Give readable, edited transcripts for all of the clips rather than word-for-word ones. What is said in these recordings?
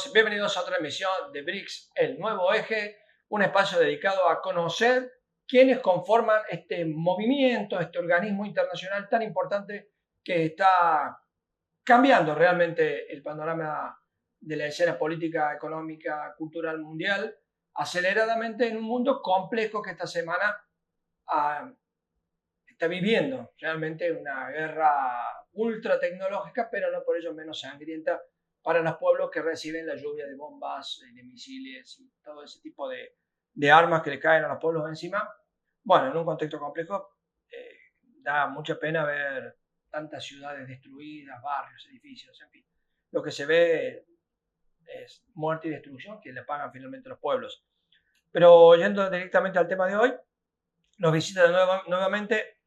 amigos, bienvenidos a otra emisión de BRICS, el nuevo eje, un espacio dedicado a conocer quiénes conforman este movimiento, este organismo internacional tan importante que está cambiando realmente el panorama de la escena política, económica, cultural mundial, aceleradamente en un mundo complejo que esta semana está viviendo realmente una guerra ultra tecnológica, pero no por ello menos sangrienta para los pueblos que reciben la lluvia de bombas, de misiles y todo ese tipo de armas que le caen a los pueblos encima. Bueno, en un contexto complejo, da mucha pena ver tantas ciudades destruidas, barrios, edificios, en fin. Lo que se ve es muerte y destrucción que le pagan finalmente los pueblos. Pero yendo directamente al tema de hoy, nos visita nuevamente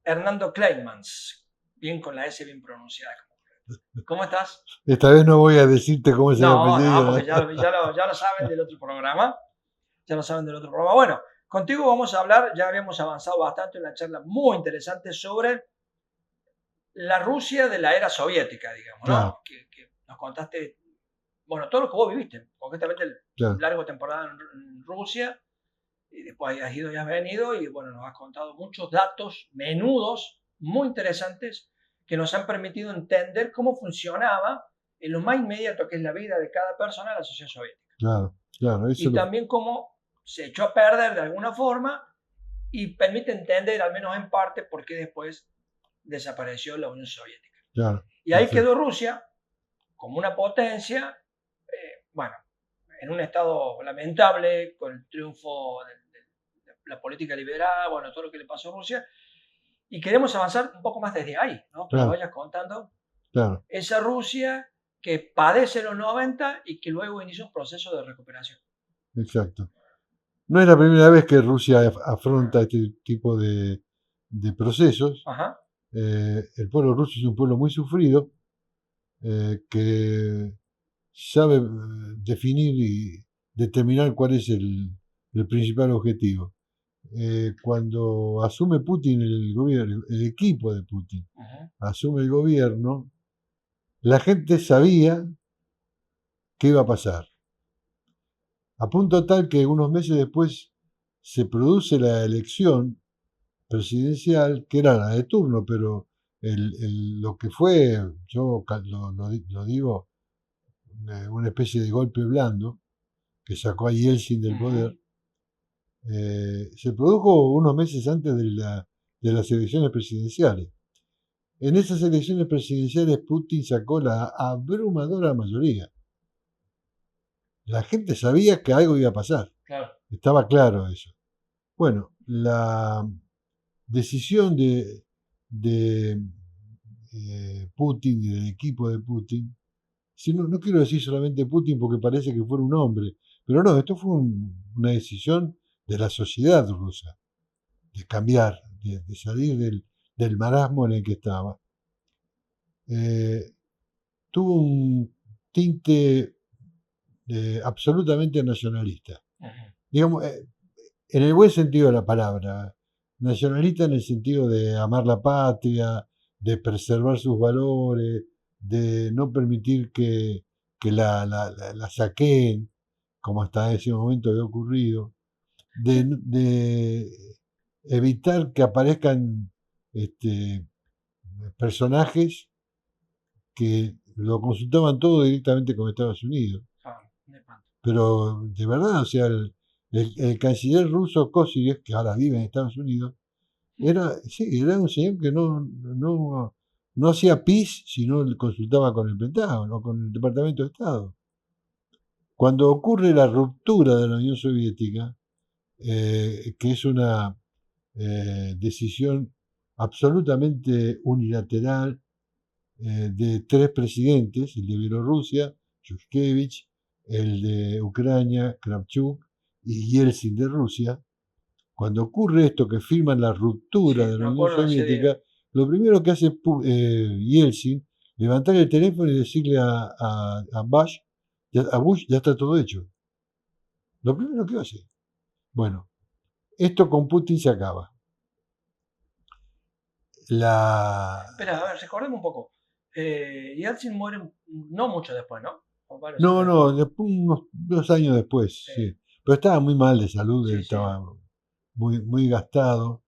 Hernando Kleinmans, bien con la S bien pronunciada. ¿Cómo estás? Esta vez no voy a decirte cómo es el No, apellido. porque ya lo saben del otro programa. Ya lo saben del otro programa. Bueno, contigo vamos a hablar, ya habíamos avanzado bastante en una charla muy interesante sobre la Rusia de la era soviética, digamos, Claro, ¿no? Que nos contaste, bueno, todo lo que vos viviste, concretamente el claro. largo temporada en Rusia, y después has ido y has venido, y bueno, nos has contado muchos datos menudos, muy interesantes, que nos han permitido entender cómo funcionaba en lo más inmediato que es la vida de cada persona en la sociedad soviética. Claro, claro, Y también cómo se echó a perder de alguna forma y permite entender, al menos en parte, por qué después desapareció la Unión Soviética. claro, Y ahí perfecto. quedó Rusia como una potencia, bueno, en un estado lamentable, con el triunfo de la política liberal, bueno, todo lo que le pasó a Rusia, y queremos avanzar un poco más desde ahí, ¿no? Que nos Claro, vayas contando claro, esa Rusia que padece los 90 y que luego inicia un proceso de recuperación. exacto. No es la primera vez que Rusia afronta este tipo de procesos. Ajá. El pueblo ruso es un pueblo muy sufrido, que sabe definir y determinar cuál es el principal objetivo. Cuando asume Putin el gobierno, el equipo de Putin Uh-huh. asume el gobierno, la gente sabía qué iba a pasar. A punto tal que unos meses después se produce la elección presidencial, que era la de turno, pero lo que fue, yo lo digo, una especie de golpe blando que sacó a Yeltsin del Uh-huh. poder, se produjo unos meses antes de las elecciones presidenciales. En esas elecciones presidenciales Putin sacó la abrumadora mayoría. La gente sabía que algo iba a pasar. Claro. Estaba claro eso. Bueno, la decisión de Putin y del equipo de Putin, si no, no quiero decir solamente Putin porque parece que fuera un hombre, pero no, esto fue una decisión de la sociedad rusa, de cambiar, de salir del marasmo en el que estaba. Eh, Tuvo un tinte absolutamente nacionalista. Uh-huh. Digamos, en el buen sentido de la palabra, nacionalista en el sentido de amar la patria, de preservar sus valores, de no permitir que la saqueen, como hasta ese momento había ocurrido, de evitar que aparezcan este, personajes que lo consultaban todo directamente con Estados Unidos. Ah, Pero de verdad, o sea, el canciller ruso Kozyrev, que ahora vive en Estados Unidos, era un señor que no hacía pis si no consultaba con el Pentágono o con el Departamento de Estado. Cuando ocurre la ruptura de la Unión Soviética, que es una decisión absolutamente unilateral de tres presidentes, el de Bielorrusia, Yushkevich, el de Ucrania, Kravchuk, y Yeltsin de Rusia, cuando ocurre esto que firman la ruptura sí, de la me Unión acuerdo de ese día. Soviética, lo primero que hace Yeltsin, levantar el teléfono y decirle a Bush, ya está todo hecho. Lo primero que hace. Bueno, esto con Putin se acaba. La, Espera, a ver, recordemos un poco. Yeltsin muere no mucho después, ¿no? o varios No, años después. no, después, unos 2 años después, Sí, sí. Pero estaba muy mal de salud, él sí, sí. estaba muy, muy gastado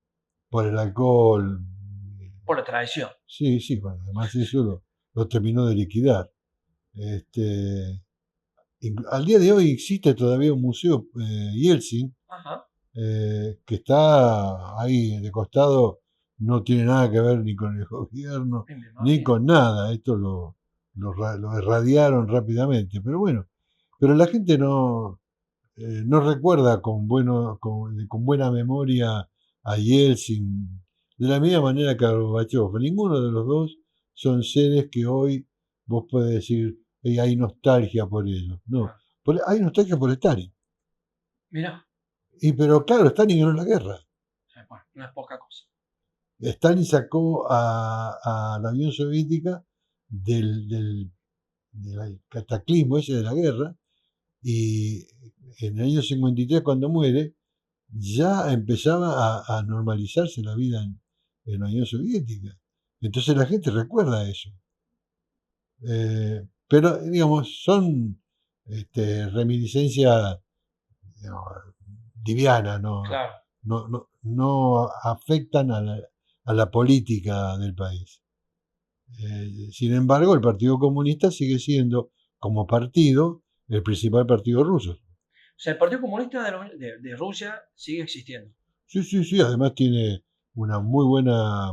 por el alcohol. Por la tradición. Sí, sí, bueno, además eso lo terminó de liquidar. Este, al día de hoy existe todavía un museo Yeltsin, Ajá, que está ahí de costado, no tiene nada que ver ni con el gobierno, y me ni imagino. con nada. Esto lo irradiaron rápidamente. Pero bueno, pero la gente no recuerda con buena memoria a Yeltsin de la misma manera que a Gorbachev. Ninguno de los dos son seres que hoy vos podés decir: "Ey, hay nostalgia por ellos". No, Ah, hay nostalgia por Stalin. mira, Pero claro, Stalin ganó la guerra. bueno, no es poca cosa. Stalin sacó a la Unión Soviética del cataclismo ese de la guerra, y en el año 53, cuando muere, ya empezaba a normalizarse la vida en la Unión Soviética. Entonces la gente recuerda eso. Pero, digamos, son reminiscencias, digamos, livianas, Claro. no afectan a la política del país. Sin embargo, el Partido Comunista sigue siendo, como partido, el principal partido ruso. O sea, el Partido Comunista de Rusia sigue existiendo. Sí, sí, sí, además tiene una muy buena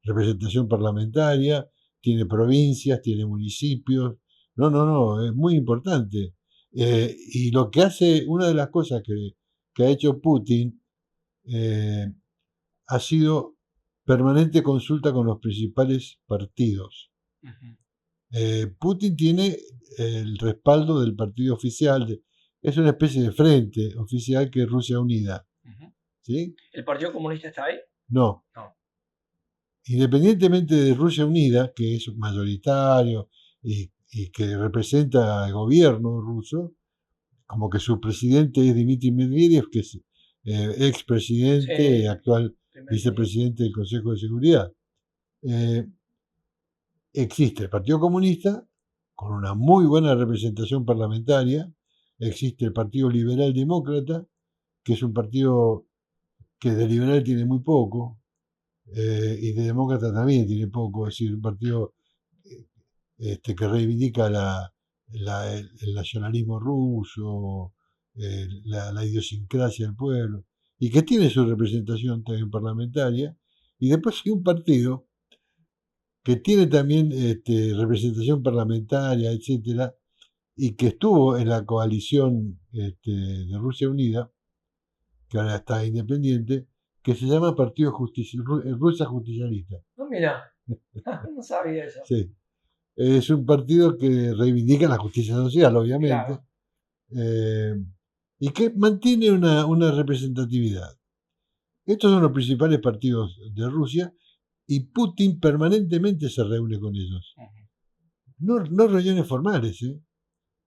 representación parlamentaria, tiene provincias, tiene municipios. No, no, no, es muy importante. Y lo que hace, una de las cosas que ha hecho Putin, eh, ha sido permanente consulta con los principales partidos. Ujú, Putin tiene el respaldo del partido oficial, es una especie de frente oficial que es Rusia Unida, ujú. ¿sí? ¿El Partido Comunista está ahí? No, No. independientemente de Rusia Unida, que es mayoritario y que representa al gobierno ruso, como que su presidente es Dmitry Medvedev, que es expresidente y Sí, actual primer ministro. vicepresidente del Consejo de Seguridad. Eh, Existe el Partido Comunista, con una muy buena representación parlamentaria, existe el Partido Liberal Demócrata, que es un partido que de liberal tiene muy poco, y de demócrata también tiene poco, es decir, un partido que reivindica el nacionalismo ruso, la idiosincrasia del pueblo, y que tiene su representación también parlamentaria. Y después hay un partido que tiene también representación parlamentaria, etcétera, y que estuvo en la coalición de Rusia Unida, que ahora está independiente, que se llama Partido Rusia Justicialista. No, mira, no sabía eso. Sí. Es un partido que reivindica la justicia social, obviamente, Claro. eh, y que mantiene una representatividad. Estos son los principales partidos de Rusia, y Putin permanentemente se reúne con ellos. Ujú, No, no reuniones formales,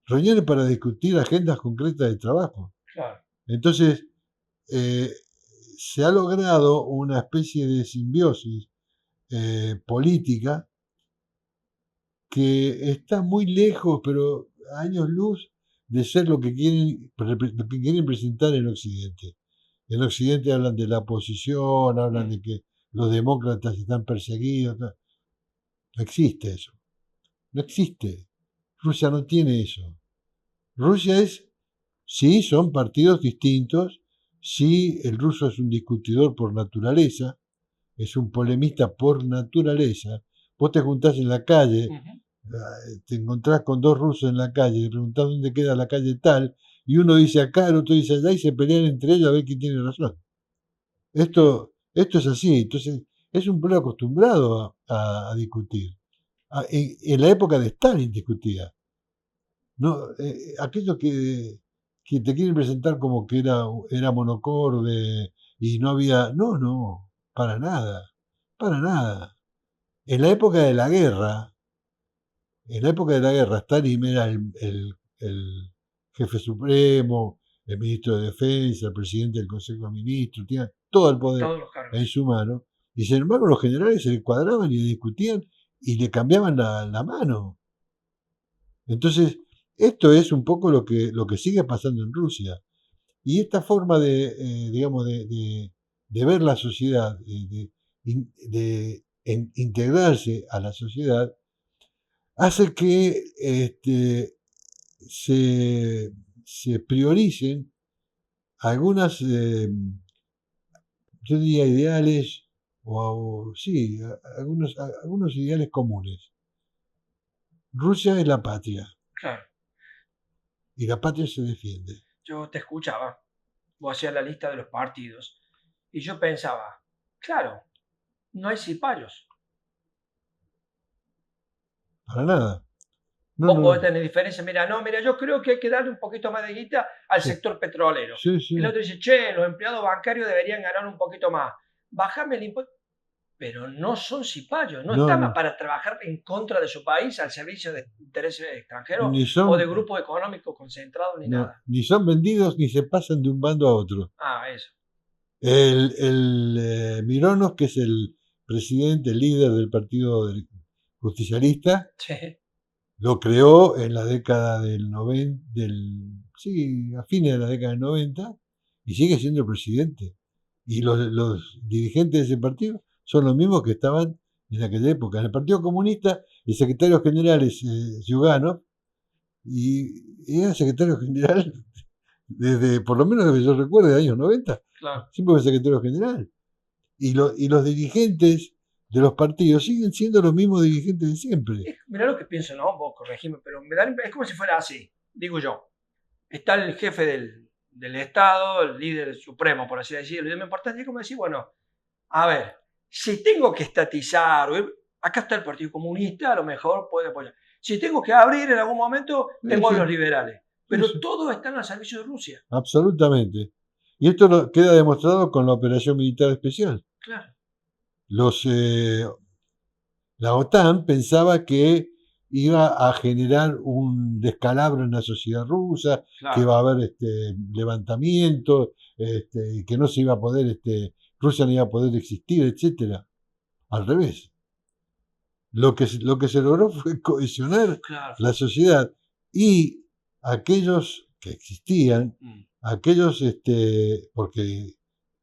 reuniones para discutir agendas concretas de trabajo. claro. Entonces, eh, se ha logrado una especie de simbiosis política que está muy lejos, pero a años luz, de ser lo que quieren presentar en Occidente. En Occidente hablan de la oposición, hablan Mm. de que los demócratas están perseguidos. No existe eso. No existe. Rusia no tiene eso. Rusia es, sí, son partidos distintos, sí, el ruso es un discutidor por naturaleza, es un polemista por naturaleza. Vos te juntás en la calle, Ujú. te encontrás con dos rusos en la calle, le preguntás dónde queda la calle tal, y uno dice acá, el otro dice allá, y se pelean entre ellos a ver quién tiene razón. Mm. Esto es así, entonces es un pueblo acostumbrado a discutir. En la época de Stalin discutía. No, aquellos que te quieren presentar como que era monocorde y no había. No, no, para nada, para nada. En la época de la guerra, en la época de la guerra, Stalin era el jefe supremo, el ministro de Defensa, el presidente del Consejo de Ministros, tenía todo el poder Todos los en cargos. su mano, y sin embargo los generales se le cuadraban y le discutían y le cambiaban la mano. Entonces, esto es un poco lo que sigue pasando en Rusia. Y esta forma digamos, de ver la sociedad, integrarse a la sociedad, hace que se, se prioricen algunas, yo diría, ideales, sí, algunos ideales comunes. Rusia es la patria Claro, y la patria se defiende. yo te escuchaba, vos hacías la lista de los partidos, y yo pensaba, claro, no hay cipayos. Para nada. No, Vos no, podés no. tener diferencias, mira, no, mira, yo creo que hay que darle un poquito más de guita al Sí, sector petrolero. sí, El sí. otro dice, che, los empleados bancarios deberían ganar un poquito más. Bájame el impuesto. Pero no son cipayos, no No, están no. para trabajar en contra de su país al servicio de intereses extranjeros Ni o de son, grupos económicos concentrados ni no, nada. ni son vendidos ni se pasan de un bando a otro. Ah, eso. Mironos, que es el presidente, el líder del Partido Justicialista, Sí, lo creó en la década del 90, sí, a fines de la década del 90, y sigue siendo el presidente. Y los dirigentes de ese partido son los mismos que estaban en aquella época. En el Partido Comunista, el secretario general es Ziugánov, y era secretario general desde, por lo menos desde que yo recuerdo, de años 90, claro. siempre fue secretario general. Y los dirigentes de los partidos siguen siendo los mismos dirigentes de siempre. Mirá lo que pienso, ¿no? Vos corregime, pero es como si fuera así, digo yo. Está el jefe del Estado, el líder supremo, por así decirlo, y me importante es como decir, bueno, a ver, si tengo que estatizar, acá está el Partido Comunista, a lo mejor puede apoyar. Si tengo que abrir en algún momento, Sí, tengo a sí, los liberales. sí, Pero sí, todos están al servicio de Rusia. absolutamente. Y esto queda demostrado con la operación militar especial. Claro, Los, la OTAN pensaba que iba a generar un descalabro en la sociedad rusa, que claro. iba a haber levantamientos, y que no se iba a poder, Rusia no iba a poder existir, etcétera. Al revés. Lo que se logró fue cohesionar Claro. la sociedad y aquellos que existían, Mm. aquellos, porque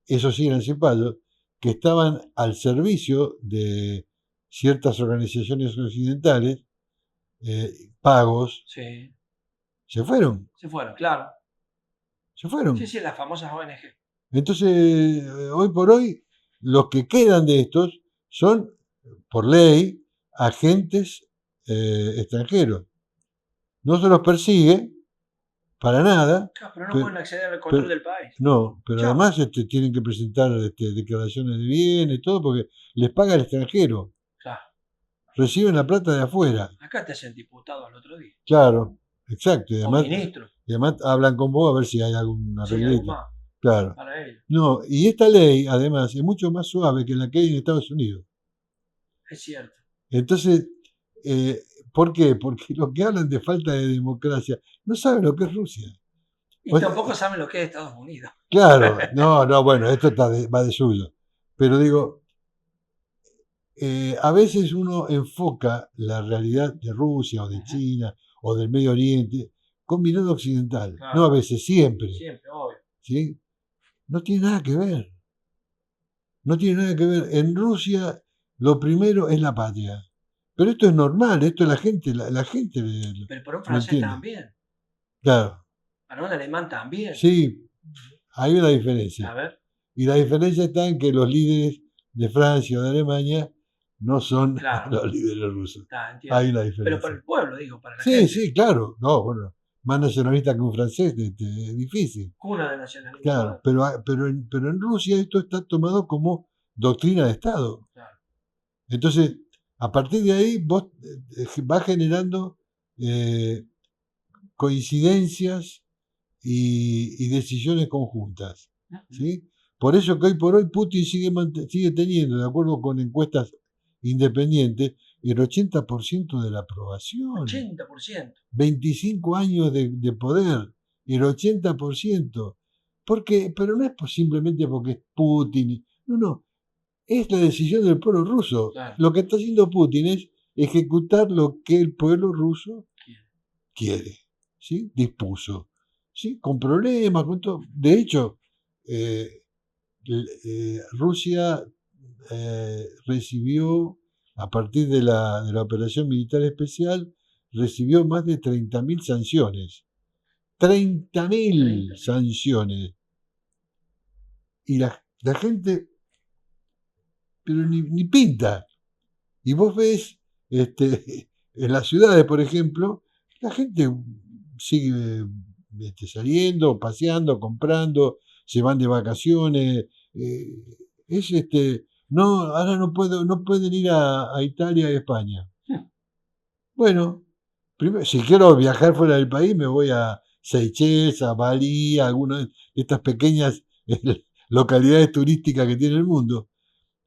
esos sí eran cipayos, que estaban al servicio de ciertas organizaciones occidentales, pagos, Sí. se fueron, Se fueron, claro. se Sí, fueron. sí, las famosas ONG. Entonces, hoy por hoy, los que quedan de estos son, por ley, agentes extranjeros. No se los persigue para nada, Claro, pero no pero, pueden acceder al control del país. no, pero Chao. además tienen que presentar declaraciones de bienes y todo porque les paga el extranjero, Claro. reciben la plata de afuera, Acá te hacen diputado al otro día. claro, exacto, O ministro. y además hablan con vos a ver si hay algún Sí, algo arreglito, más claro. para ellos. No, y esta ley además es mucho más suave que la que hay en Estados Unidos. Es cierto. Entonces, eh, ¿por qué? Porque los que hablan de falta de democracia no saben lo que es Rusia. Y Pues, tampoco saben lo que es Estados Unidos. claro, no, no, bueno, esto va de suyo. Pero digo, a veces uno enfoca la realidad de Rusia o de Ujú. China o del Medio Oriente con mirada occidental. No a Claro. veces, siempre. Siempre, obvio. ¿Sí? No tiene nada que ver. No tiene nada que ver. En Rusia lo primero es la patria. Pero esto es normal, esto la gente Pero para un lo francés entiende. también. Claro, Para un alemán también. sí, hay una A diferencia. ver. Y la diferencia está en que los líderes de Francia o de Alemania no son Claro. los líderes rusos. Está, entiendo. Hay una Pero para diferencia. el pueblo, digo, para la Sí, gente. sí, claro. No, bueno, más nacionalista que un francés, es difícil. Cuna de nacionalismo. Claro, Claro. pero en Rusia esto está tomado como doctrina de Estado. Claro. Entonces, a partir de ahí, vos vas generando eh, coincidencias y decisiones conjuntas. Ujú. ¿Sí? Por eso que hoy por hoy Putin sigue teniendo, de acuerdo con encuestas independientes, el 80% de la aprobación. 80%. 25 años de poder, el 80%. Porque, pero no es simplemente porque es Putin. No, no. Es la decisión del pueblo ruso. Claro. Lo que está haciendo Putin es ejecutar lo que el pueblo ruso Quiere. quiere, ¿sí? Dispuso, ¿sí? Con problemas, con todo. De hecho, Rusia recibió, a partir de la operación militar especial, recibió más de 30.000 sanciones. 30.000 sanciones. Y la gente, pero ni pinta. Y vos ves, en las ciudades, por ejemplo, la gente sigue saliendo, paseando, comprando, se van de vacaciones. Es no, ahora no pueden ir a Italia y España. Bueno, primero, si quiero viajar fuera del país, me voy a Seychelles, a Bali, a alguna de estas pequeñas localidades turísticas que tiene el mundo,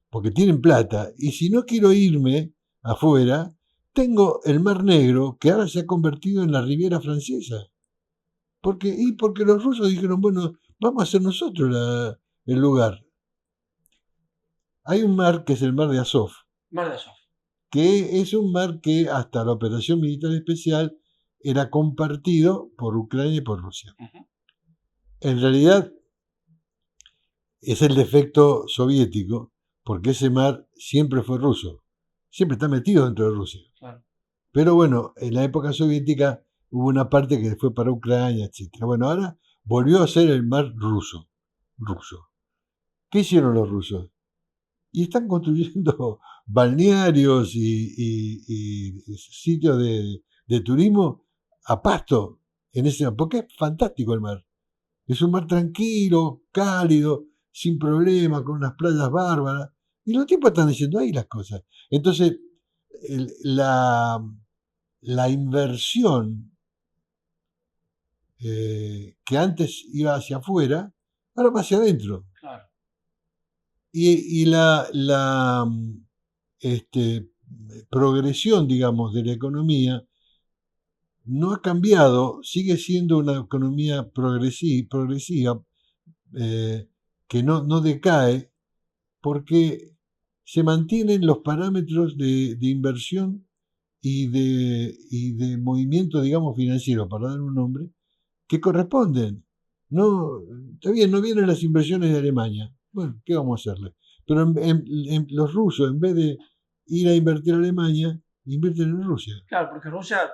porque tienen plata. Y si no quiero irme afuera, tengo el Mar Negro, que ahora se ha convertido en la Riviera Francesa. Porque los rusos dijeron, bueno, vamos a hacer nosotros el lugar. Hay un mar que es el Mar de Azov. Mar de Azov. Que es un mar que hasta la operación militar especial era compartido por Ucrania y por Rusia. Uh-huh. En realidad es el defecto soviético, porque ese mar siempre fue ruso, siempre está metido dentro de Rusia. Claro. Pero bueno, en la época soviética hubo una parte que fue para Ucrania, etc. Bueno, ahora volvió a ser el mar ruso. ¿Qué hicieron los rusos? Y están construyendo balnearios y sitios de turismo a pasto en ese mar, porque es fantástico el mar. Es un mar tranquilo, cálido, sin problema, con unas playas bárbaras. Y los tipos están diciendo ahí las cosas. Entonces, la inversión que antes iba hacia afuera, ahora va hacia adentro. Claro. Y la progresión, digamos, de la economía no ha cambiado, sigue siendo una economía progresiva que no decae, porque se mantienen los parámetros de inversión y de movimiento, digamos, financiero, para dar un nombre, que corresponden. No, está bien, no vienen las inversiones de Alemania. Bueno, ¿qué vamos a hacerle? Pero los rusos, en vez de ir a invertir a Alemania, invierten en Rusia. Claro, porque Rusia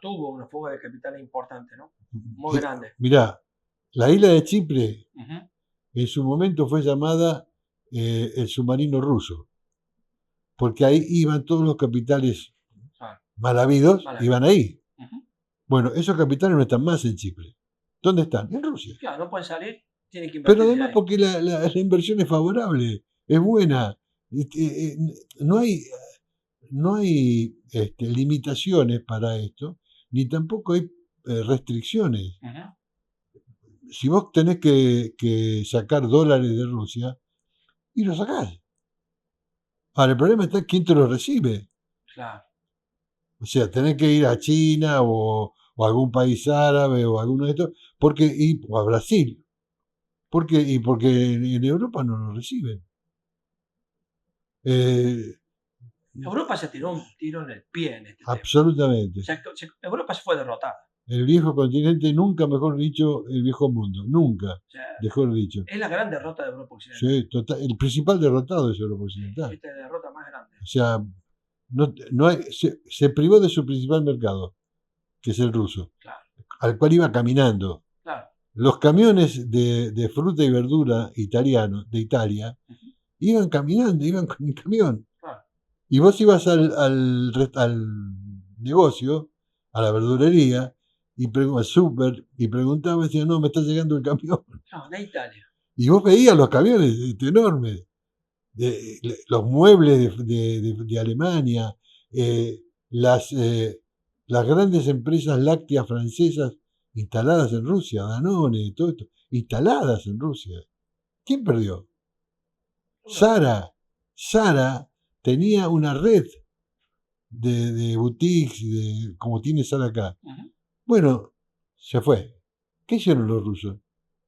tuvo una fuga de capital importante, ¿no? Muy grande. Mirá, la isla de Chipre, uh-huh, en su momento fue llamada el submarino ruso, porque ahí iban todos los capitales mal habidos, iban ahí. Uh-huh. Bueno, esos capitales no están más en Chipre. ¿Dónde están? En Rusia. Claro, no pueden salir, tienen que invertir. Pero además ahí, porque la inversión es favorable, es buena. No hay limitaciones para esto, ni tampoco hay restricciones. Uh-huh. Si vos tenés que sacar dólares de Rusia, y lo sacás. Ahora, el problema está quién te lo recibe. Claro. O sea, tenés que ir a China o a algún país árabe o a alguno de estos, o a Brasil. Porque en Europa no lo reciben. Europa se tiró un tiro en el pie en este absolutamente. tema. O sea, Europa se fue derrotada. El viejo continente, nunca mejor dicho, el viejo mundo. Nunca, o sea, mejor dicho. Es la gran derrota de Europa Occidental. Sí, el principal derrotado es Europa Occidental. Esta es la derrota más grande. O sea, se privó de su principal mercado, que es el ruso, claro, al cual iba caminando. Claro. Los camiones de fruta y verdura italianos, de Italia, uh-huh, iban caminando, iban con el camión. Claro. Y vos ibas al negocio, a la verdulería, al súper, y preguntabas, decían, no, me está llegando el camión. No, de Italia. Y vos veías los camiones enormes, los muebles de Alemania, las grandes empresas lácteas francesas instaladas en Rusia, Danone, todo esto, instaladas en Rusia. ¿Quién perdió? Zara tenía una red de boutiques, como tiene Zara acá. Uh-huh. Bueno, se fue. ¿Qué hicieron los rusos?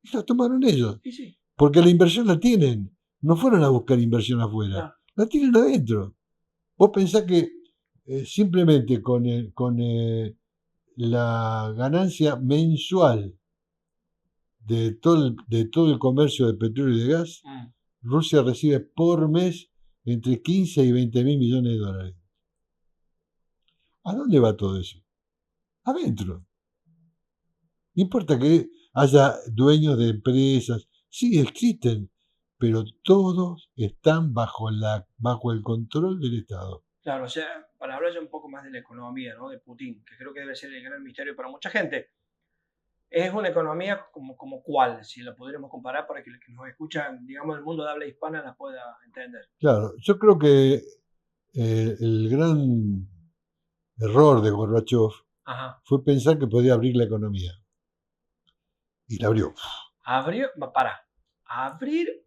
Y la tomaron ellos. Sí. Porque la inversión la tienen. No fueron a buscar inversión afuera. No. La tienen adentro. Vos pensás que simplemente con la ganancia mensual de todo el comercio de petróleo y de gas, Rusia recibe por mes entre 15 y 20 mil millones de dólares. ¿A dónde va todo eso? Adentro. No importa que haya dueños de empresas, sí existen, pero todos están bajo el control del Estado. Claro, o sea, para hablar ya un poco más de la economía, ¿no? De Putin, que creo que debe ser el gran misterio para mucha gente. Es una economía como cuál, si la pudiéramos comparar para que los que nos escuchan, digamos, el mundo de habla hispana la pueda entender. Claro, yo creo que el gran error de Gorbachev fue pensar que podía abrir la economía. Y la abrió. ¿Abrir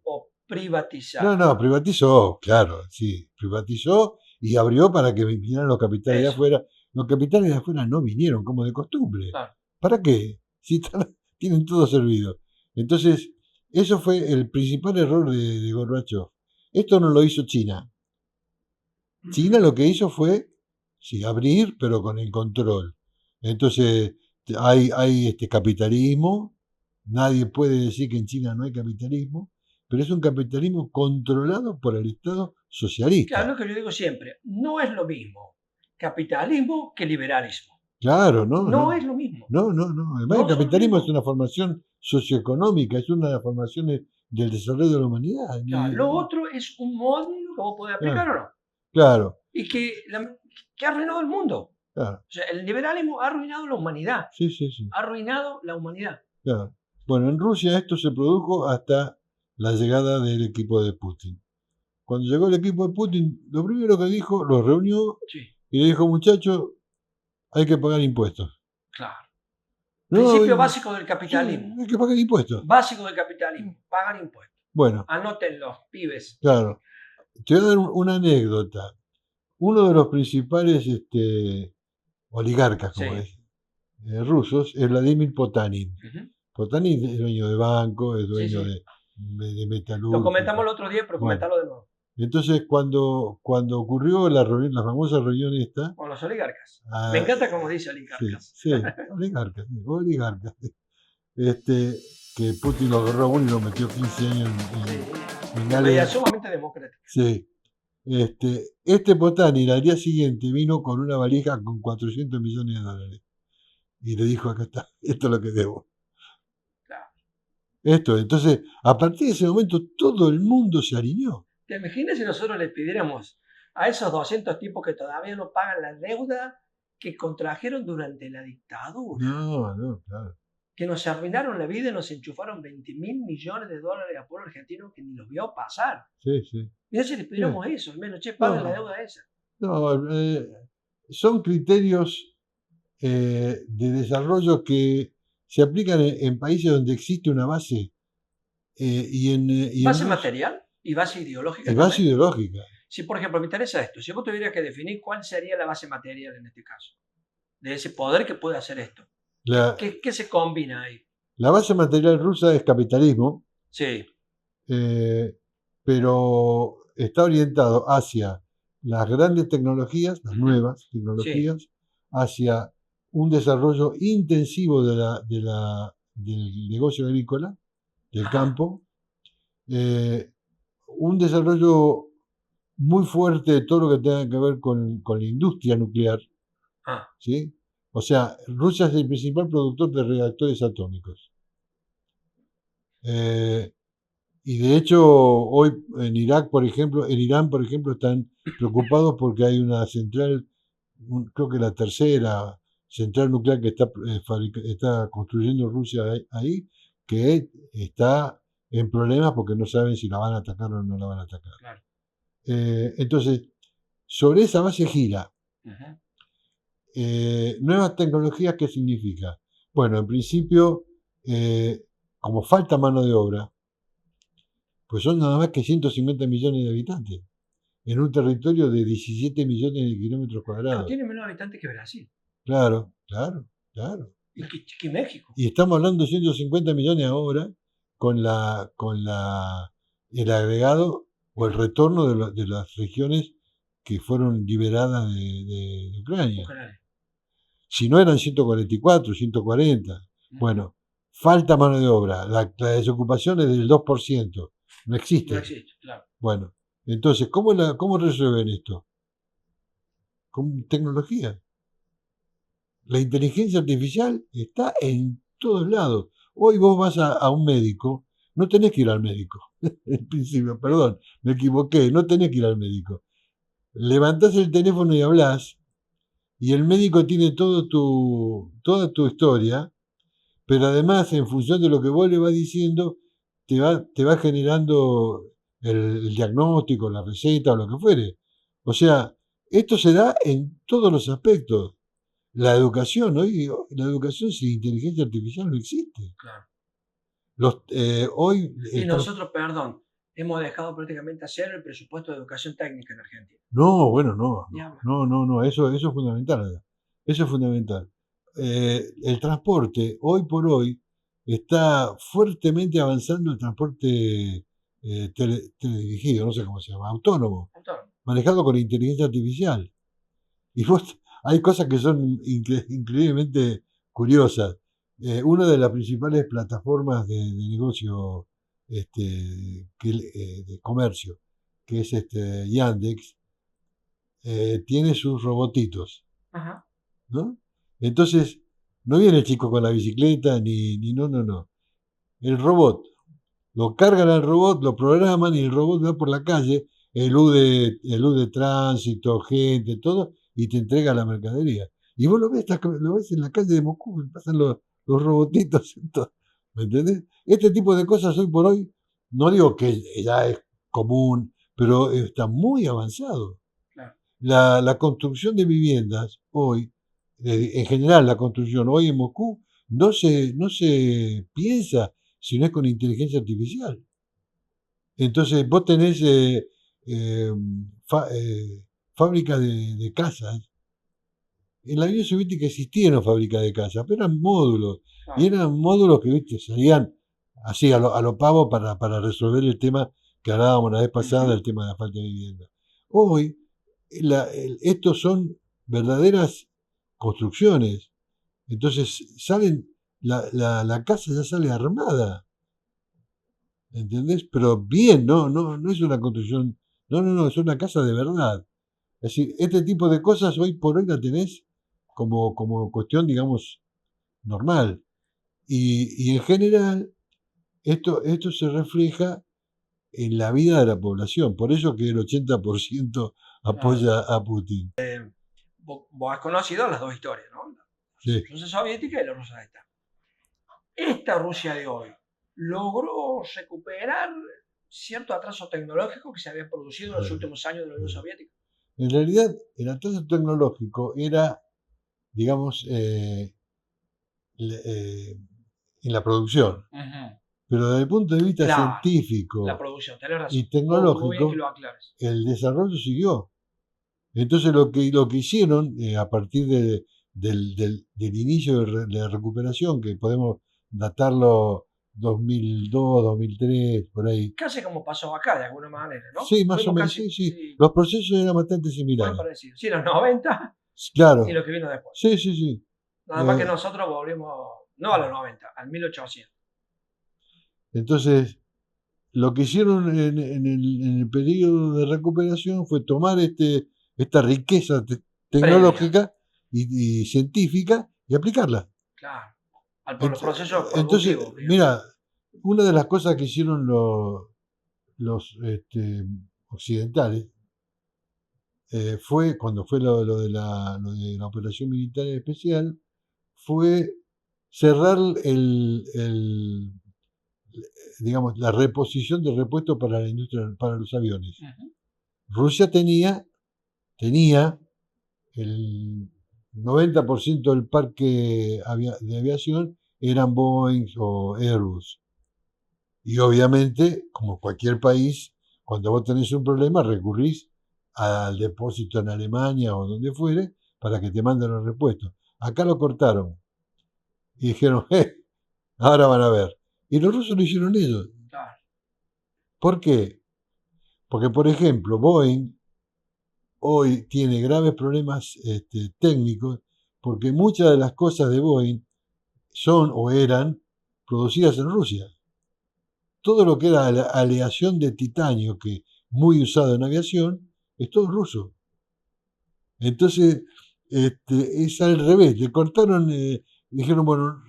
o privatizar? No, privatizó, claro, sí, privatizó y abrió para que vinieran los capitales de afuera. Los capitales de afuera no vinieron como de costumbre. Claro. ¿Para qué? Si tienen todo servido. Entonces, eso fue el principal error de Gorbachev. Esto no lo hizo China. China lo que hizo fue, sí, abrir, pero con el control. Entonces, hay capitalismo. Nadie puede decir que en China no hay capitalismo, pero es un capitalismo controlado por el Estado socialista. Claro, lo que yo digo siempre, no es lo mismo capitalismo que liberalismo. Claro, no. No es lo mismo. No. Además, el capitalismo es una formación socioeconómica, es una de las formaciones del desarrollo de la humanidad. Claro, lo otro es un modelo que vos podés aplicar o no. Claro. Y que ha arruinado el mundo. Claro. O sea, el liberalismo ha arruinado la humanidad. Sí. Ha arruinado la humanidad. Claro. Bueno, en Rusia esto se produjo hasta la llegada del equipo de Putin. Cuando llegó el equipo de Putin, lo primero que dijo, lo reunió y le dijo, muchachos, hay que pagar impuestos. Claro. Principio básico del capitalismo. Sí, hay que pagar impuestos. Básico del capitalismo, pagar impuestos. Bueno. Anótenlo, pibes. Claro. Te voy a dar una anécdota. Uno de los principales oligarcas, como es, rusos, es Vladimir Potanin. Potanin es dueño de banco, es dueño de metalúrgica. Lo comentamos el otro día, pero comentarlo de nuevo. Entonces, cuando ocurrió la famosa reunión esta... Con los oligarcas. Me encanta cómo dice oligarcas. Sí, oligarcas. Que Putin lo agarró a uno y lo metió 15 años en Medida sumamente democrática. Sí. Potanin al día siguiente vino con una valija con 400 millones de dólares. Y le dijo, acá está, esto es lo que debo. Entonces, a partir de ese momento, todo el mundo se alineó. ¿Te imaginas si nosotros le pidiéramos a esos 200 tipos que todavía no pagan la deuda que contrajeron durante la dictadura? No, claro. Que nos arruinaron la vida y nos enchufaron 20.000 millones de dólares al pueblo argentino que ni los vio pasar. Sí. Mirá si les pidiéramos eso, al menos, paguen la deuda esa. No, son criterios de desarrollo que se aplican en países donde existe una base. ¿Base material y base ideológica? Y base ideológica. Si, por ejemplo, me interesa esto, si vos tuvieras que definir cuál sería la base material en este caso, de ese poder que puede hacer esto, ¿qué se combina ahí? La base material rusa es capitalismo. Sí. Pero está orientado hacia las grandes tecnologías, las nuevas tecnologías, hacia un desarrollo intensivo del negocio agrícola, del campo, un desarrollo muy fuerte de todo lo que tenga que ver con la industria nuclear. ¿Sí? O sea, Rusia es el principal productor de reactores atómicos. Y de hecho, hoy en Irán, por ejemplo, están preocupados porque hay una central, creo que la tercera central nuclear que está construyendo Rusia ahí, que está en problemas porque no saben si la van a atacar o no la van a atacar. Claro. Entonces, sobre esa base gira. Nuevas tecnologías, ¿qué significa? Bueno, en principio, como falta mano de obra, pues son nada más que 150 millones de habitantes, en un territorio de 17 millones de kilómetros cuadrados. Tiene menos habitantes que Brasil. Claro. Y que México. Y estamos hablando de 150 millones ahora con el agregado o el retorno de las regiones que fueron liberadas de Ucrania. Si no eran 144, 140. Bueno, falta mano de obra. La desocupación es del 2%. No existe. No existe, claro. Bueno, entonces, ¿cómo resuelven esto? Con tecnología. La inteligencia artificial está en todos lados. Hoy vos vas a un médico, no tenés que ir al médico. En principio, perdón, me equivoqué, no tenés que ir al médico. Levantás el teléfono y hablás, y el médico tiene toda tu historia, pero además, en función de lo que vos le vas diciendo, te va generando el diagnóstico, la receta o lo que fuere. O sea, esto se da en todos los aspectos. La educación, hoy la educación sin inteligencia artificial no existe. Claro. Hoy Y nosotros, perdón, hemos dejado prácticamente a cero el presupuesto de educación técnica en Argentina. no, bueno, no, Ni hablar. no, eso es fundamental. Eso es fundamental. El transporte, hoy por hoy, está fuertemente avanzando el transporte teledirigido, no sé cómo se llama, autónomo, Autónomo. manejado con inteligencia artificial. Y vos, hay cosas que son increíblemente curiosas. Una de las principales plataformas de negocio de comercio, que es Yandex, tiene sus robotitos, Ajá. ¿no? Entonces, no viene el chico con la bicicleta, ni no. El robot, lo cargan al robot, lo programan y el robot va por la calle, elude tránsito, gente, todo, y te entrega la mercadería. Y vos lo ves en la calle de Moscú, pasan los robotitos, ¿me entendés? Este tipo de cosas hoy por hoy, no digo que ya es común, pero está muy avanzado. Claro. La construcción de viviendas hoy, en general la construcción hoy en Moscú, no se piensa si no es con inteligencia artificial. Entonces vos tenés eh, fa- eh, fábricas de casas. En la Unión Soviética existieron fábricas de casas, pero eran módulos. Y Claro. eran módulos que, viste, salían así a lo pavo para resolver el tema que hablábamos la vez pasada, el tema de la falta de vivienda. Hoy, estos son verdaderas construcciones. Entonces la casa ya sale armada. ¿Entendés? Pero bien, no es una construcción, no, es una casa de verdad. Es decir, este tipo de cosas hoy por hoy la tenés como cuestión, digamos, normal. Y en general, esto se refleja en la vida de la población. Por eso que el 80% Claro. apoya a Putin. Vos has conocido las dos historias, ¿no? La Sí. Rusia soviética y la Rusia de esta. Esta Rusia de hoy logró recuperar cierto atraso tecnológico que se había producido en los últimos años de la Unión Soviética. En realidad, el atraso tecnológico era, digamos, en la producción. Ajá. Pero desde el punto de vista Claro, la científico producción, tenés razón. y Muy bien que tecnológico, lo aclares. el desarrollo siguió. Entonces lo que hicieron a partir del inicio de la recuperación, que podemos datarlo 2002, 2003, por ahí. Casi como pasó acá, de alguna manera, ¿no? Sí, más o Fuimos menos, casi, sí. sí, Los procesos eran bastante fueron similares. parecidos. Sí, los 90 y Claro, lo que vino después. sí. Nada más que nosotros volvimos, no a los 90, al 1800. Entonces, lo que hicieron en el periodo de recuperación fue tomar esta riqueza Previa, tecnológica y científica y aplicarla. claro. Por los procesos Entonces, productivos, digamos. mira, una de las cosas que hicieron los occidentales fue, cuando fue lo de la operación militar especial, fue cerrar digamos, la reposición de repuestos para la industria, para los aviones. Ujú. Rusia tenía el 90% del parque de aviación eran Boeing o Airbus. Y obviamente, como cualquier país, cuando vos tenés un problema, recurrís al depósito en Alemania o donde fuere para que te manden los repuestos. Acá lo cortaron y dijeron, ahora van a ver. Y los rusos lo hicieron ellos. Claro. ¿Por qué? Porque, por ejemplo, Boeing hoy tiene graves problemas técnicos porque muchas de las cosas de Boeing son o eran producidas en Rusia. Todo lo que era la aleación de titanio, que muy usado en aviación, es todo ruso. Entonces, es al revés. Le cortaron, dijeron, bueno,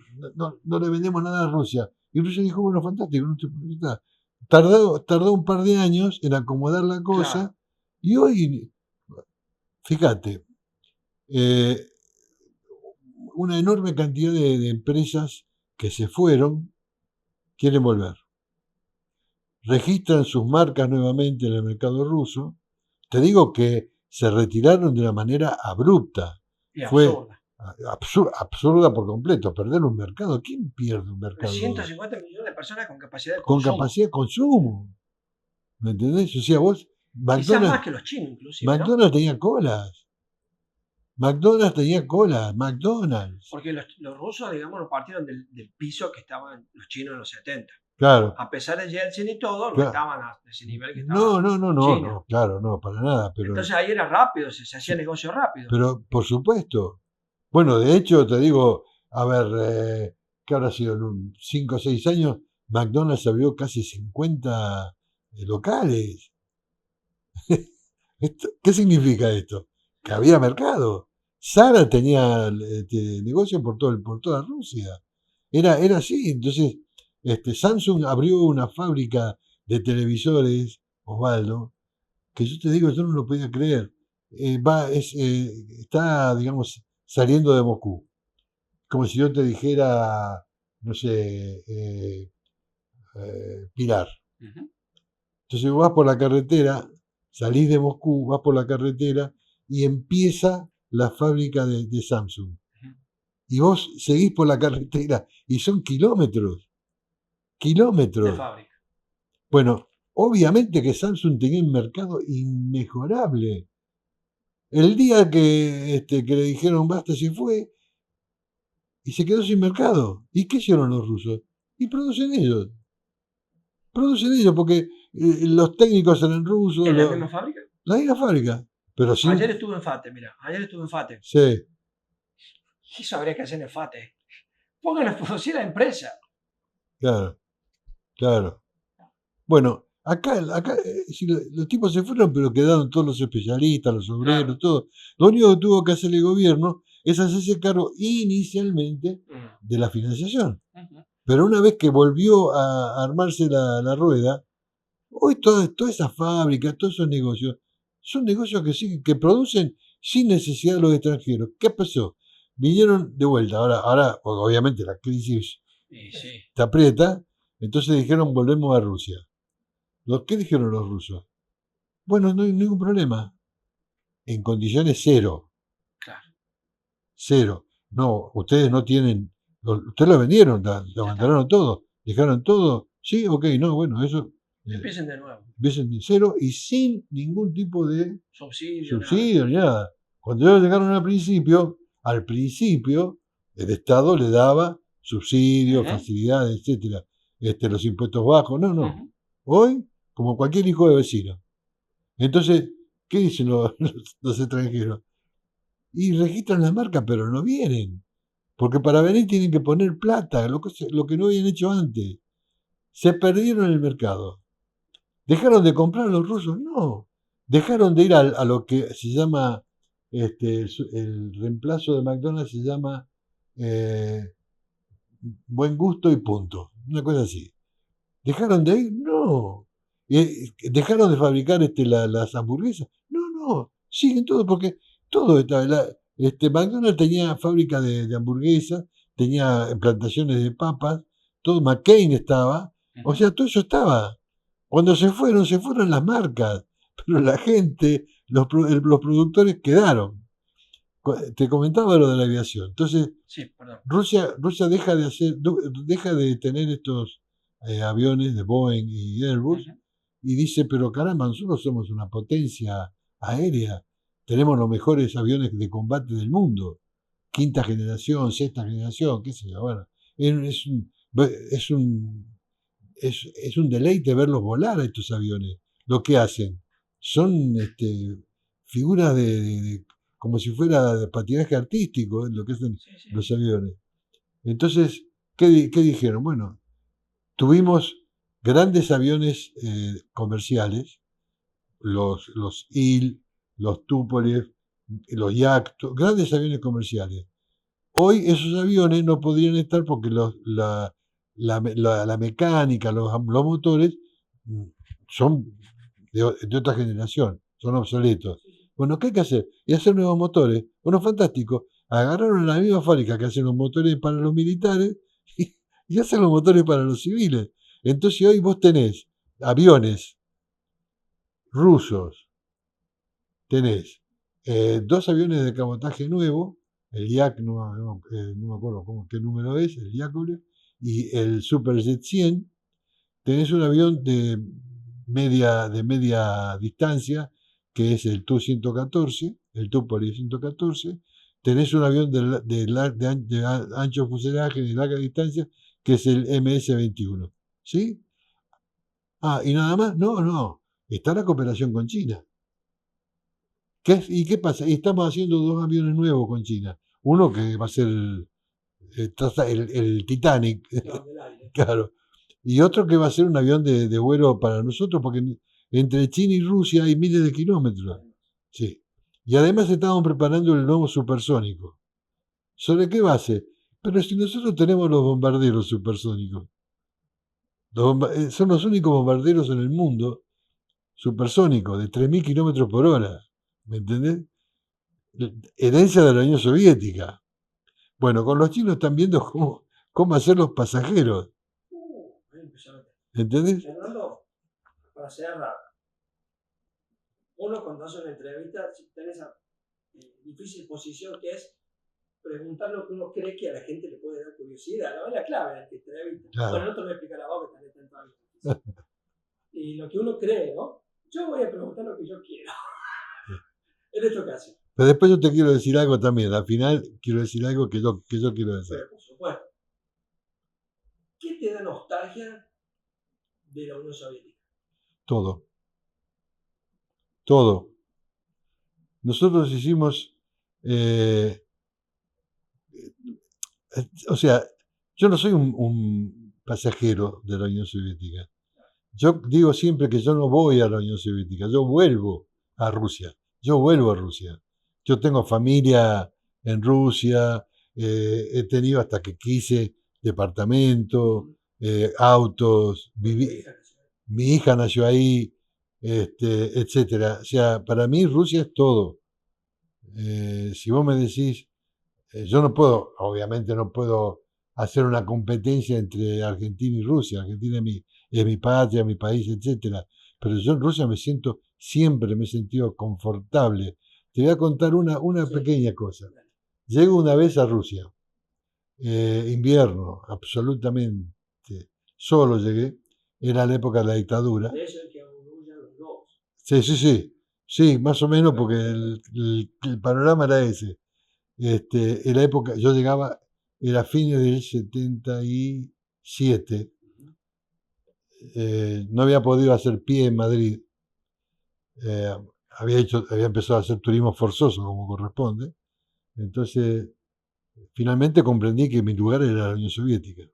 no le vendemos nada a Rusia. Y Rusia dijo, bueno, fantástico, no te preocupes. Tardó un par de años en acomodar la cosa. Claro. Y hoy, fíjate, eh, una enorme cantidad de empresas que se fueron quieren volver. Registran sus marcas nuevamente en el mercado ruso. Te digo que se retiraron de una manera abrupta. Y Fue absurda. absurda por completo. Perder un mercado. ¿Quién pierde un mercado? 150 millones de personas con capacidad de Con consumo. capacidad de consumo. ¿Me entendés? O sea, vos, Quizás más que los chinos, inclusive, ¿no? McDonald's tenía colas. McDonald's. Porque los rusos, digamos, lo partieron del piso que estaban los chinos en los 70. Claro. A pesar de Yeltsin y todo, no Claro. estaban a ese nivel que estaban China. No, claro, no, para nada. Pero, Entonces ahí era rápido, se hacía negocio rápido. pero, por supuesto. Bueno, de hecho, te digo, a ver, ¿qué habrá sido? En 5 o 6 años, McDonald's abrió casi 50 locales. ¿Qué significa esto? Que había mercado. Sara tenía negocio por toda Rusia. Era así. Entonces, Samsung abrió una fábrica de televisores, Osvaldo, que yo te digo, yo no lo podía creer. Está, digamos, saliendo de Moscú. Como si yo te dijera, no sé, Pilar. Ujú. Entonces vas por la carretera, salís de Moscú, vas por la carretera y empieza la fábrica de Samsung. Ujú. Y vos seguís por la carretera y son kilómetros. De Kilómetros. fábrica. Bueno, obviamente que Samsung tenía un mercado inmejorable. El día que le dijeron basta se fue y se quedó sin mercado. ¿Y qué hicieron los rusos? Y producen ellos. Producen ellos porque los técnicos eran rusos. ¿En la misma fábrica? La misma fábrica. Pero sin... Ayer estuve en FATE, mira. Ayer estuve en FATE. Sí, Eso habría que hacer en FATE. Pónganlo a producir a la empresa. claro, claro. Bueno, acá sí, los tipos se fueron, pero quedaron todos los especialistas, los obreros, Claro. todo. Lo único que tuvo que hacer el gobierno es hacerse cargo inicialmente de la financiación. Ujú. Pero una vez que volvió a armarse la rueda, hoy toda esa fábrica, todos esos negocios, son negocios que producen sin necesidad de los extranjeros. ¿Qué pasó? Vinieron de vuelta. Ahora obviamente la crisis Y sí. te aprieta, entonces dijeron volvemos a Rusia. ¿Qué dijeron los rusos? Bueno, no hay ningún problema. En condiciones cero. Claro. Cero. No, ustedes no tienen. Ustedes lo vendieron, lo abandonaron todo. Dejaron todo. Sí, ok, no, bueno, eso. Empiecen de nuevo. Empiecen de cero y sin ningún tipo de Subsidio, subsidio ni nada. Cuando ellos llegaron al principio, el Estado le daba subsidios, Ujú. facilidades, etcétera. Los impuestos bajos. No, no. Ujú. Hoy, como cualquier hijo de vecino. Entonces, ¿qué dicen los extranjeros? Y registran la marca, pero no vienen. Porque para venir tienen que poner plata, lo que no habían hecho antes. Se perdieron el mercado. ¿Dejaron de comprar a los rusos? No. Dejaron de ir a lo que se llama, el reemplazo de McDonald's se llama eh, buen gusto y punto. Una cosa así. ¿Dejaron de ir? No. ¿Dejaron de fabricar las hamburguesas? No, no. Siguen todo porque todo está. McDonald's tenía fábrica de hamburguesas, tenía plantaciones de papas, todo McCain estaba. O sea, todo eso estaba. Cuando se fueron las marcas, pero la gente, los productores quedaron. Te comentaba lo de la aviación. Entonces, Sí, perdón. Rusia deja de tener estos aviones de Boeing y Airbus Ujú. y dice, pero caramba, nosotros somos una potencia aérea, tenemos los mejores aviones de combate del mundo, quinta generación, sexta generación, qué sé yo, bueno, es un, es un, es un deleite verlos volar a estos aviones. Lo que hacen son figuras como si fuera de patinaje artístico, lo que hacen Sí, sí. los aviones. Entonces, ¿qué dijeron? Bueno, tuvimos grandes aviones comerciales, los Il, los Tupolev, los Yak, grandes aviones comerciales. Hoy esos aviones no podrían estar porque la mecánica, los motores son de otra generación, son obsoletos. Sí, sí. Bueno, ¿qué hay que hacer? Y hacer nuevos motores. Bueno, fantástico. Agarraron la misma fábrica que hacen los motores para los militares y hacen los motores para los civiles. Entonces hoy vos tenés aviones rusos, tenés dos aviones de cabotaje nuevo, el Yak, no me acuerdo qué número es, el Yakovlev, y el Superjet 100. Tenés un avión de media distancia, que es el Tu-114, el Tupolev 114. Tenés un avión de ancho fuselaje de larga distancia, que es el MS-21. ¿Sí? Ah, ¿y nada más? No, no. Está la cooperación con China. ¿Y qué pasa? Y estamos haciendo dos aviones nuevos con China. Uno que va a ser el Titanic, Claro, del aire. claro. Y otro que va a ser un avión de vuelo para nosotros, porque entre China y Rusia hay miles de kilómetros. Sí. Y además estamos preparando el nuevo supersónico. ¿Sobre qué base? Pero si nosotros tenemos los bombarderos supersónicos, son los únicos bombarderos en el mundo supersónicos de 3.000 kilómetros por hora. ¿Me entendés? Herencia de la Unión Soviética. Bueno, con los chinos están viendo cómo hacer los pasajeros. Impresionante. ¿Entendés? Fernando, para cerrar, uno cuando hace una entrevista tiene esa difícil posición que es preguntar lo que uno cree que a la gente le puede dar curiosidad. ¿No? Es la clave de la entrevista. Claro. Bueno, no te lo voy a explicar a vos que tenés tanto hábito. Y lo que uno cree, ¿no? Yo voy a preguntar lo que yo quiero. En esta ocasión. Pero después yo te quiero decir algo también. Al final quiero decir algo que yo quiero decir. Pero, por supuesto. ¿Qué te da nostalgia de la Unión Soviética? Todo. Todo. Nosotros hicimos, o sea, yo no soy un pasajero de la Unión Soviética. Yo digo siempre que yo no voy a la Unión Soviética, yo vuelvo a Rusia. Yo vuelvo a Rusia. Yo tengo familia en Rusia, he tenido hasta que quise departamento, autos, mi hija nació ahí, etcétera. O sea, para mí Rusia es todo. Si vos me decís, yo no puedo, obviamente no puedo hacer una competencia entre Argentina y Rusia. Argentina es mi patria, mi país, etcétera. Pero yo en Rusia siempre me he sentido confortable. Te voy a contar una Sí. pequeña cosa. Llego una vez a Rusia, invierno, absolutamente solo llegué. Era la época de la dictadura. De eso es que huyan los dos. Sí, sí, sí. Sí, más o menos porque el panorama era ese. En la época, yo llegaba, era fines del 77, no había podido hacer pie en Madrid, eh, había empezado a hacer turismo forzoso como corresponde, entonces finalmente comprendí que mi lugar era la Unión Soviética.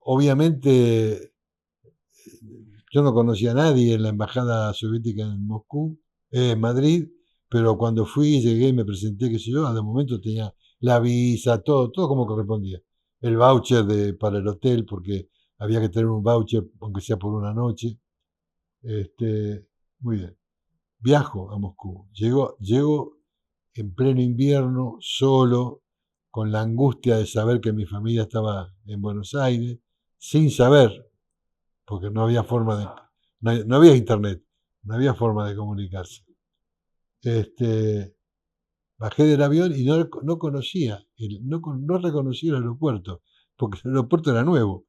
Obviamente yo no conocía a nadie en la embajada soviética en Moscú, en Madrid, pero cuando fui, llegué y me presenté, qué sé yo, al momento tenía la visa, todo como correspondía. El voucher para el hotel, porque había que tener un voucher, aunque sea por una noche. Muy bien. Viajo a Moscú. Llego en pleno invierno, solo, con la angustia de saber que mi familia estaba en Buenos Aires, sin saber, porque no había forma de, no había internet, no había forma de comunicarse. Bajé del avión y no conocía, no reconocí el aeropuerto, porque el aeropuerto era nuevo.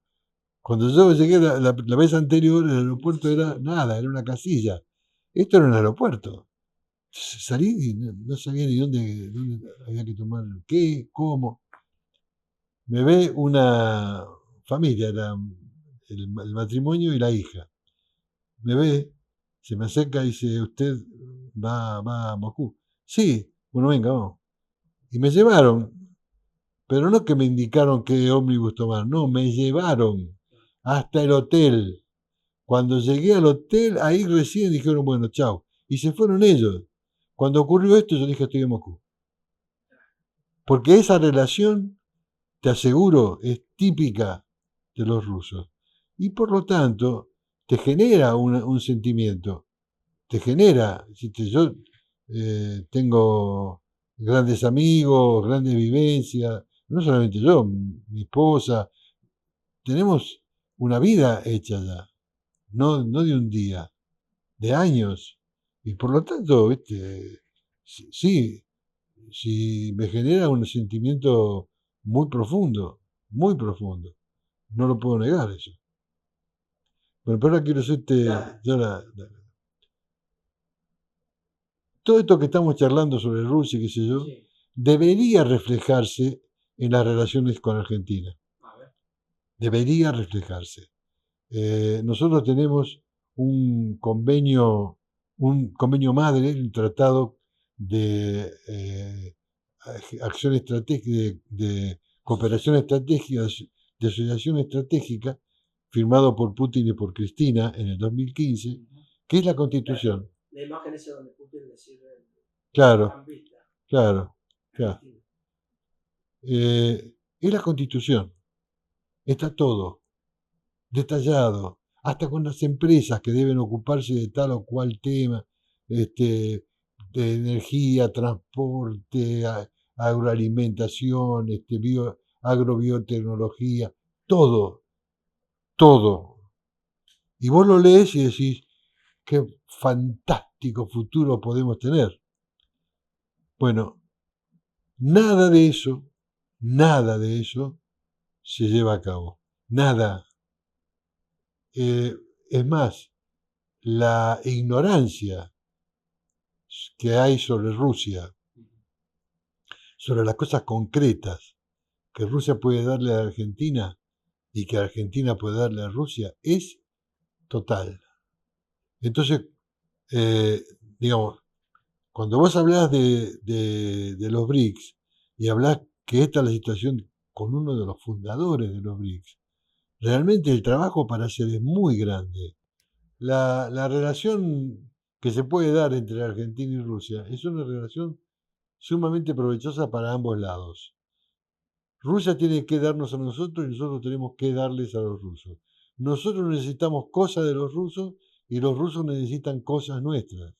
Cuando yo llegué la vez anterior, el aeropuerto era nada, era una casilla. Esto era un aeropuerto. Salí y no sabía ni dónde había que tomar, qué, cómo. Me ve una familia, era el matrimonio y la hija. Me ve, se me acerca y dice, usted va a Moscú. Sí, bueno, venga, vamos. Y me llevaron, pero no que me indicaron qué ómnibus tomar, no, me llevaron hasta el hotel. Cuando llegué al hotel, ahí recién dijeron, bueno, chao. Y se fueron ellos. Cuando ocurrió esto, yo dije, estoy en Moscú. Porque esa relación, te aseguro, es típica de los rusos. Y por lo tanto, te genera un sentimiento. Te genera. Yo tengo grandes amigos, grandes vivencias. No solamente yo, mi esposa. Tenemos una vida hecha ya. No de un día, de años. Y por lo tanto, ¿viste? Sí, sí me genera un sentimiento muy profundo, muy profundo. No lo puedo negar eso. Pero ahora quiero hacerte, Claro, todo esto que estamos charlando sobre Rusia y qué sé yo, sí. debería reflejarse en las relaciones con Argentina. A ver. Debería reflejarse. Nosotros tenemos un convenio madre, un tratado de acción estratégica, de cooperación estratégica, de asociación estratégica, firmado por Putin y por Cristina en el 2015, Ujú. que es la Constitución. La imagen esa donde Putin le sirve el Claro, pan vista claro, a claro. Cristina. Es la Constitución. Está todo detallado, hasta con las empresas que deben ocuparse de tal o cual tema, de energía, transporte, agroalimentación, agrobiotecnología, todo, todo. Y vos lo lees y decís, qué fantástico futuro podemos tener. Bueno, nada de eso se lleva a cabo. Nada. Es más, la ignorancia que hay sobre Rusia, sobre las cosas concretas que Rusia puede darle a Argentina y que Argentina puede darle a Rusia, es total. Entonces, eh, digamos, cuando vos hablás de los BRICS y hablás que esta es la situación con uno de los fundadores de los BRICS, realmente el trabajo para hacer es muy grande. La relación que se puede dar entre Argentina y Rusia es una relación sumamente provechosa para ambos lados. Rusia tiene que darnos a nosotros y nosotros tenemos que darles a los rusos. Nosotros necesitamos cosas de los rusos y los rusos necesitan cosas nuestras.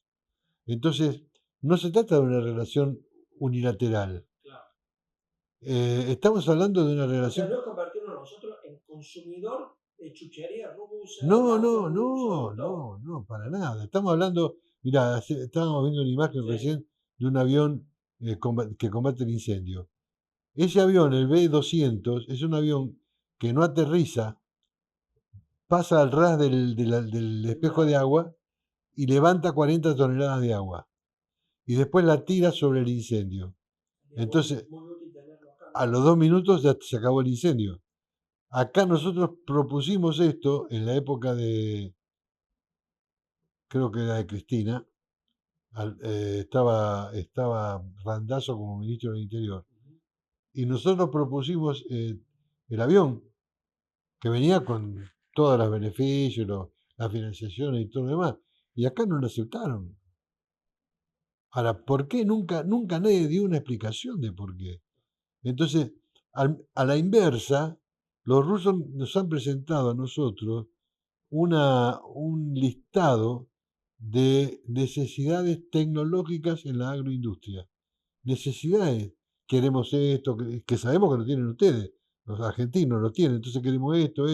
Entonces, no se trata de una relación unilateral. Claro. Estamos hablando de una O sea, relación. no es convertirnos nosotros en consumidor de chuchería rusa, de No, autos no, rusos, no, de todo. no, no, para nada. Estamos hablando, mira, estábamos viendo una imagen Sí. recién de un avión que combate el incendio. Ese avión, el B-200, es un avión que no aterriza, pasa al ras del espejo de agua y levanta 40 toneladas de agua. Y después la tira sobre el incendio. Sería muy, Entonces, muy útil tenerlo acá, a ¿no? los 2 minutos ya se acabó el incendio. Acá nosotros propusimos esto en la época de, creo que era de Cristina, estaba Randazzo como ministro del Interior. Ujú. Y nosotros propusimos el avión, que venía con todos los beneficios, la financiación y todo lo demás. Y acá no lo aceptaron. Ahora, ¿por qué? Nunca nadie dio una explicación de por qué. Entonces, a la inversa, los rusos nos han presentado a nosotros un listado de necesidades tecnológicas en la agroindustria. Necesidades. Queremos esto, que sabemos que lo tienen ustedes. Los argentinos lo tienen, entonces queremos esto.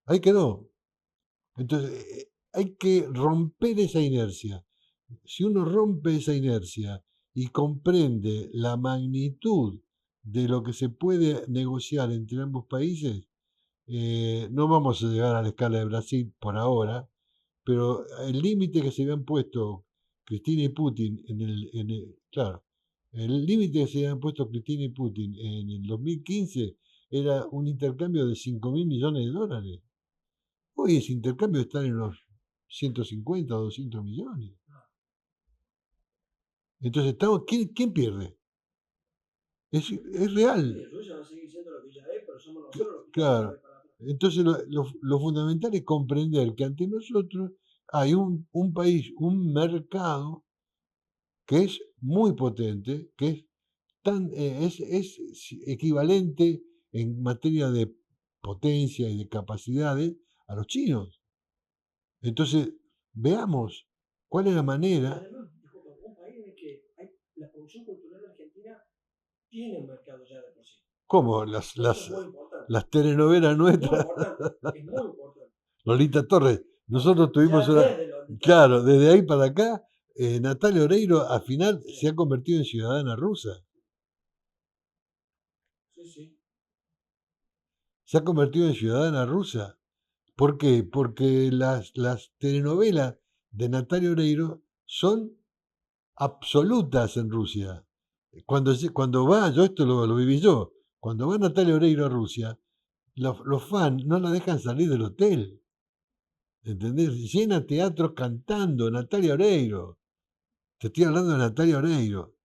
Ahí quedó. Entonces, hay que romper esa inercia. Si uno rompe esa inercia y comprende la magnitud de lo que se puede negociar entre ambos países, no vamos a llegar a la escala de Brasil por ahora, pero el límite que se habían puesto Cristina y Putin claro, el límite que se habían puesto Cristina y Putin en el 2015 era un intercambio de 5.000 millones de dólares. Hoy ese intercambio está en los 150 o 200 millones. Entonces, estamos, ¿quién pierde? Es real. Rusia va a seguir siendo lo que ya es, pero somos nosotros los que Claro. estamos para atrás. Entonces, lo fundamental es comprender que ante nosotros hay un país, un mercado que es muy potente, que es es equivalente en materia de potencia y de capacidades a los chinos. Entonces, veamos cuál es la manera. Además, disculpa, un país en el que la producción cultural argentina tiene un mercado ya de por sí. ¿Cómo? Eso es muy importante. Las telenovelas Muy nuestras. importante, es muy importante. Lolita Torres. Nosotros tuvimos Ya una. desde Lolita. Claro, desde ahí para acá, Natalia Oreiro al final Sí. se ha convertido en ciudadana rusa. Sí, sí. Se ha convertido en ciudadana rusa. ¿Por qué? Porque las telenovelas de Natalia Oreiro son absolutas en Rusia. Cuando va, yo esto lo viví yo, cuando va Natalia Oreiro a Rusia, los fans no la dejan salir del hotel. ¿Entendés? Llena teatros cantando Natalia Oreiro. Te estoy hablando de Natalia Oreiro.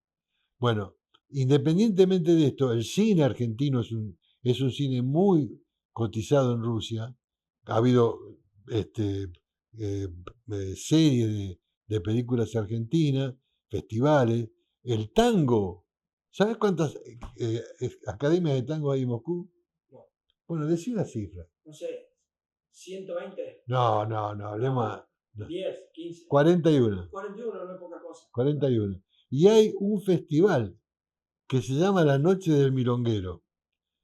Bueno, independientemente de esto, el cine argentino es un cine muy cotizado en Rusia. Ha habido series de películas argentinas, festivales. El tango. ¿Sabes cuántas academias de tango hay en Moscú? No. Bueno, decí una cifra. No sé, 120. No, hablemos. 10, 15. 41. 41 no es poca cosa. 41. Y hay un festival que se llama La Noche del Milonguero.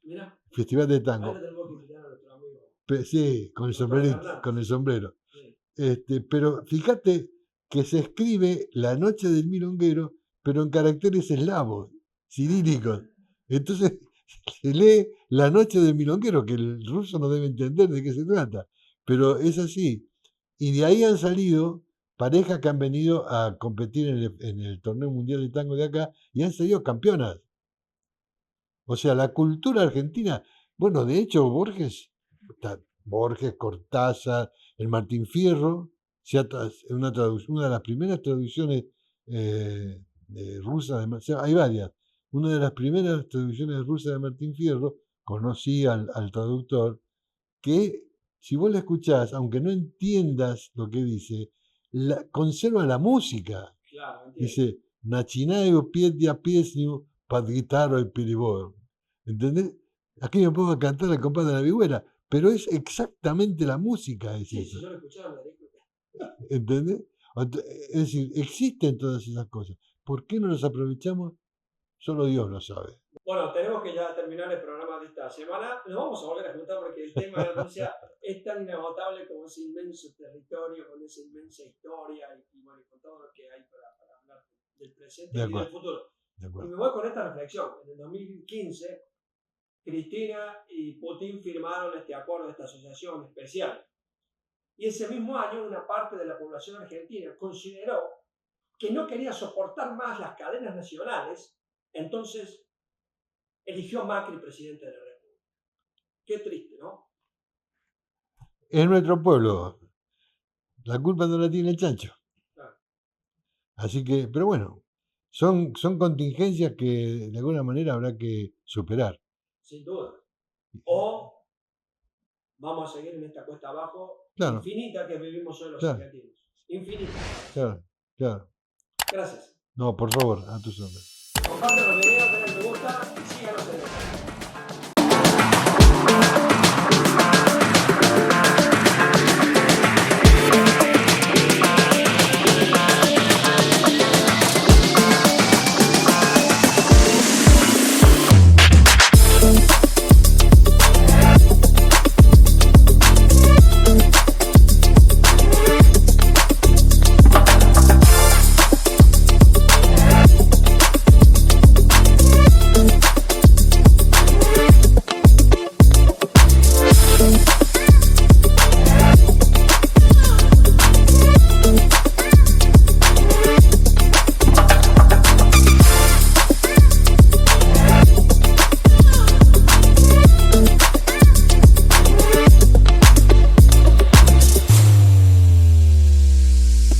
Mira. Festival de Ahí tango. lo tenemos que invitar a nuestro amigo. Sí, con el sombrerito, con el sombrero. Sí. Pero fíjate que se escribe La Noche del Milonguero, pero en caracteres eslavos, cirílicos. Entonces se lee La Noche del Milonguero, que el ruso no debe entender de qué se trata. Pero es así. Y de ahí han salido parejas que han venido a competir en el torneo mundial de tango de acá y han salido campeonas. O sea, la cultura argentina, bueno, de hecho, Borges, Cortázar, el Martín Fierro, una de las primeras traducciones rusas, hay varias, una de las primeras traducciones rusas de Martín Fierro, conocí al traductor, que si vos la escuchás, aunque no entiendas lo que dice, conserva la música. Claro, Dice, Nachinayo piedia piesniu под гитару y перебор. ¿Entendés? Aquí me pongo a cantar al compás de la vihuela, pero es exactamente la música, es sí, eso. si yo lo escuchaba me daría cuenta. ¿Entendés? Es decir, existen todas esas cosas. ¿Por qué no las aprovechamos? Solo Dios lo sabe. Bueno, tenemos que ya terminar el programa de esta semana. Nos vamos a volver a juntar porque el tema de Rusia es tan inagotable como ese inmenso territorio, con esa inmensa historia y bueno, con todo lo que hay para hablar del presente y del futuro. Y me voy con esta reflexión. En el 2015, Cristina y Putin firmaron este acuerdo, esta asociación especial. Y ese mismo año, una parte de la población argentina consideró que no quería soportar más las cadenas nacionales, entonces eligió a Macri presidente de la República. Qué triste, ¿no? Es nuestro pueblo. La culpa no la tiene el chancho. Claro. Así que, pero bueno, son contingencias que de alguna manera habrá que superar. Sin duda. O vamos a seguir en esta cuesta abajo infinita que vivimos hoy los argentinos. Infinita. Claro. Gracias. No, por favor, a tus órdenes. Compartan los videos, denle me gusta y síganos en el canal.